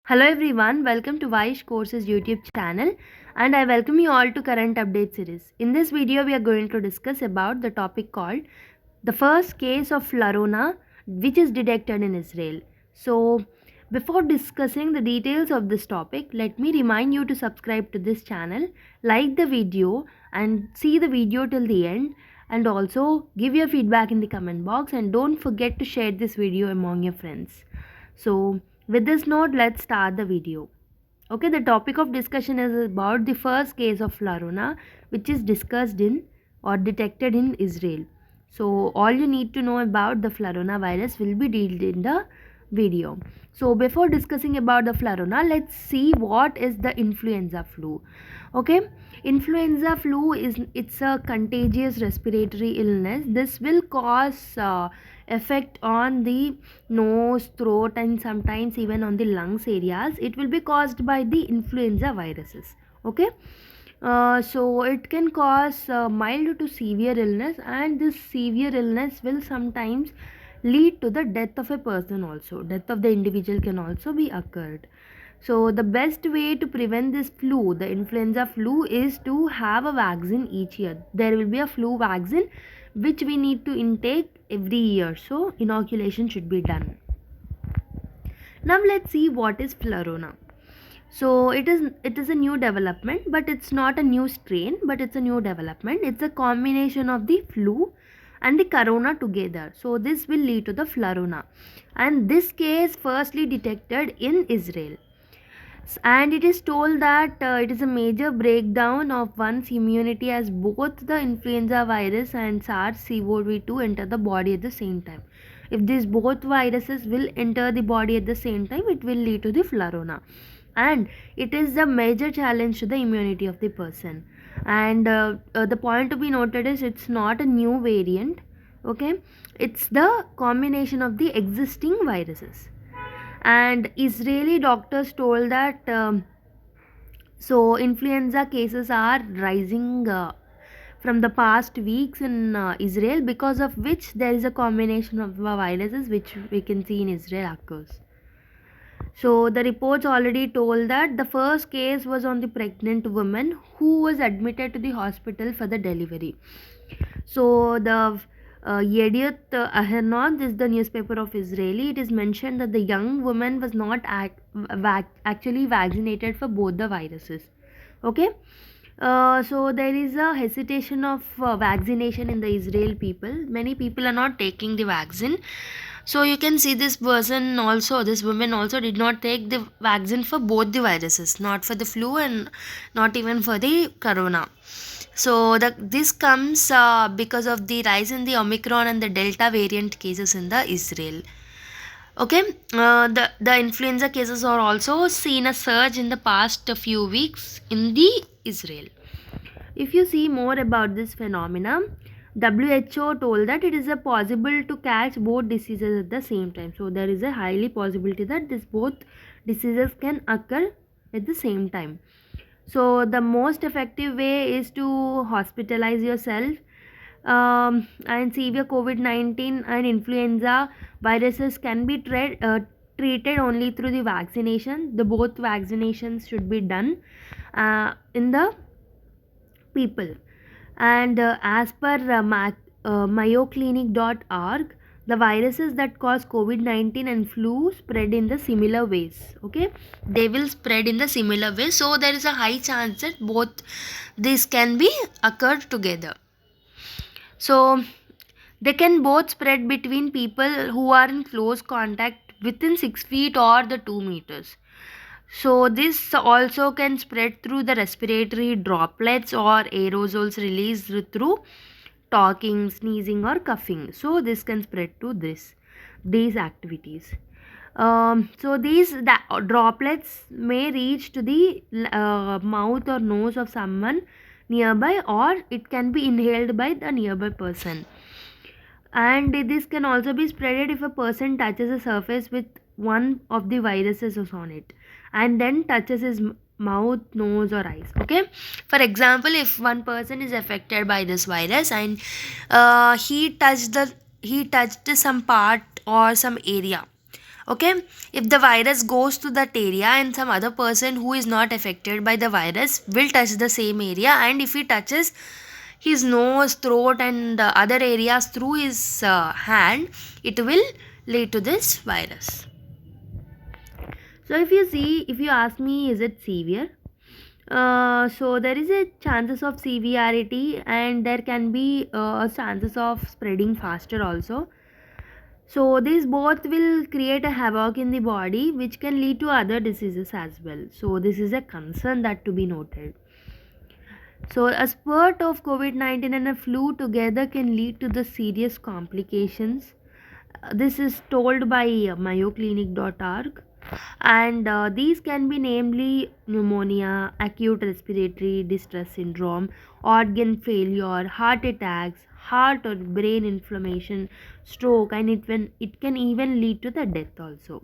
Hello everyone, welcome to Vaish Courses YouTube channel and I welcome you all to current update series. In this video we are going to discuss about the topic called the first case of Flurona which is detected in Israel. So before discussing the details of this topic, let me remind you to subscribe to this channel, like the video and see the video till the end, and also give your feedback in the comment box and don't forget to share this video among your friends. So with this note, let's start the video. Okay, the topic of discussion is about the first case of Flurona which is discussed in or detected in Israel. So all you need to know about the Flurona virus will be dealt in the video. So before discussing about the Flurona, let's see what is the influenza flu. Okay, influenza flu it's a contagious respiratory illness. This will cause effect on the nose, throat and sometimes even on the lungs areas. It will be caused by the influenza viruses. Okay, so it can cause mild to severe illness, and this severe illness will sometimes lead to the death of a person also. Death of the individual can also be occurred. So the best way to prevent this flu, the influenza flu, is to have a vaccine each year. There will be a flu vaccine which we need to intake every year. So inoculation should be done. Now let's see what is Flurona. So it is a new development, but it's not a new strain, but it's a new development. It's a combination of the flu and the corona together. So this will lead to the Flurona, and this case firstly detected in Israel. And it is told that it is a major breakdown of one's immunity as both the influenza virus and SARS-CoV-2 enter the body at the same time. If these both viruses will enter the body at the same time, it will lead to the Flurona, and it is a major challenge to the immunity of the person. And the point to be noted is it's not a new variant. Okay, it's the combination of the existing viruses. And Israeli doctors told that so influenza cases are rising from the past weeks in Israel, because of which there is a combination of viruses which we can see in Israel occurs. So the reports already told that the first case was on the pregnant woman who was admitted to the hospital for the delivery. So the Yediot Ahronoth is the newspaper of Israeli. It is mentioned that the young woman was not actually vaccinated for both the viruses. Okay, so there is a hesitation of vaccination in the Israel people. Many people are not taking the vaccine. So you can see this woman also did not take the vaccine for both the viruses, not for the flu and not even for the corona. So this comes because of the rise in the Omicron and the Delta variant cases in the Israel. Okay, the influenza cases are also seen a surge in the past few weeks in the Israel. If you see more about this phenomena, WHO told that it is a possible to catch both diseases at the same time. So there is a highly possibility that this both diseases can occur at the same time. So the most effective way is to hospitalize yourself. And severe COVID-19 and influenza viruses can be treated only through the vaccination. The both vaccinations should be done in the people. And as per mayoclinic.org, the viruses that cause COVID-19 and flu spread in the similar ways. Okay, they will spread in the similar way, so there is a high chance that both these can be occurred together. So they can both spread between people who are in close contact within 6 feet or the 2 meters. So this also can spread through the respiratory droplets or aerosols released through talking, sneezing or coughing. So this can spread to these activities. So these droplets may reach to the mouth or nose of someone nearby, or it can be inhaled by the nearby person. And this can also be spreaded if a person touches a surface with one of the viruses on it and then touches his mouth, nose or eyes. Okay, for example, if one person is affected by this virus and he touched some part or some area Okay, if the virus goes to that area and some other person who is not affected by the virus will touch the same area, and if he touches his nose, throat, and other areas through his hand, it will lead to this virus. So if you ask me, is it severe? So there is a chances of severity, and there can be chances of spreading faster also. So these both will create a havoc in the body, which can lead to other diseases as well. So this is a concern that to be noted. So a spurt of COVID-19 and a flu together can lead to the serious complications. This is told by mayoclinic.org, and these can be namely pneumonia, acute respiratory distress syndrome, organ failure, heart attacks, heart or brain inflammation, stroke, and it can even lead to the death also.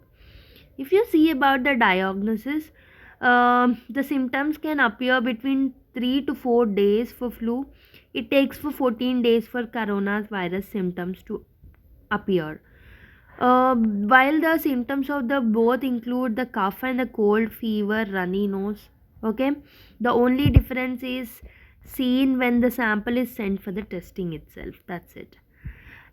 If you see about the diagnosis, the symptoms can appear between 3 to 4 days for flu. It takes for 14 days for coronavirus symptoms to appear. While the symptoms of the both include the cough and the cold, fever, runny nose. Okay, the only difference is seen when the sample is sent for the testing itself. That's it.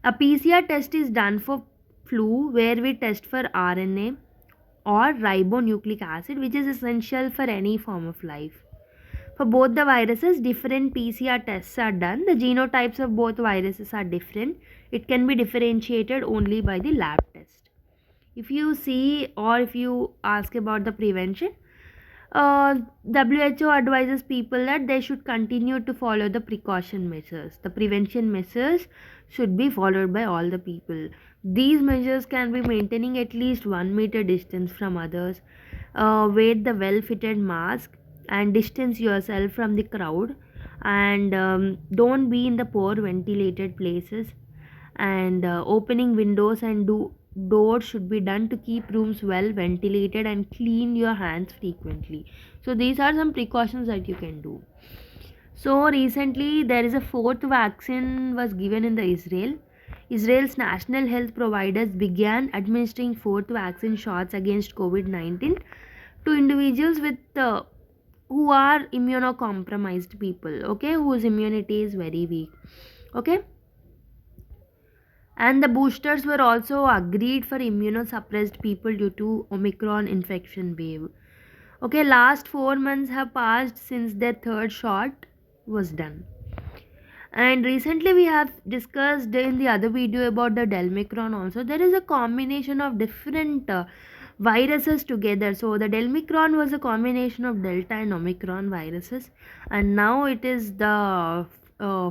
A PCR test is done for flu, where we test for RNA or ribonucleic acid, which is essential for any form of life. For both the viruses, different PCR tests are done. The genotypes of both viruses are different. It can be differentiated only by the lab test. If you see or if you ask about the prevention, WHO advises people that they should continue to follow the precaution measures. The prevention measures should be followed by all the people. These measures can be maintaining at least 1 meter distance from others, wear the well fitted mask, and distance yourself from the crowd, and don't be in the poor ventilated places, and opening windows and doors should be done to keep rooms well ventilated, and clean your hands frequently. So these are some precautions that you can do. So recently there is a fourth vaccine was given in the Israel's national health providers began administering fourth vaccine shots against COVID-19 to individuals with who are immunocompromised people, okay, whose immunity is very weak. Okay, and the boosters were also agreed for immunosuppressed people due to Omicron infection wave. Okay, last 4 months have passed since their third shot was done. And recently we have discussed in the other video about the Delmicron also. There is a combination of different viruses together. So the Delmicron was a combination of Delta and Omicron viruses, and now it is the uh,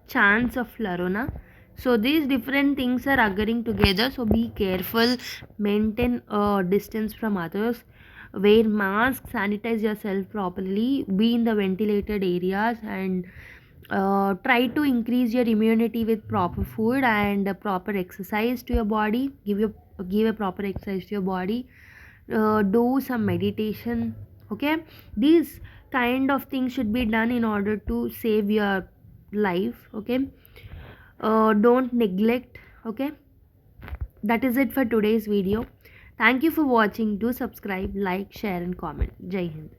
chance of Florona. So these different things are occurring together. So be careful, maintain a distance from others, wear masks, sanitize yourself properly, be in the ventilated areas, and try to increase your immunity with proper food and proper exercise to your body. Give a proper exercise to your body. Do some meditation. Okay, these kind of things should be done in order to save your life. Okay, don't neglect. Okay, that is it for today's video. Thank you for watching. Do subscribe, like, share, and comment. Jai Hind.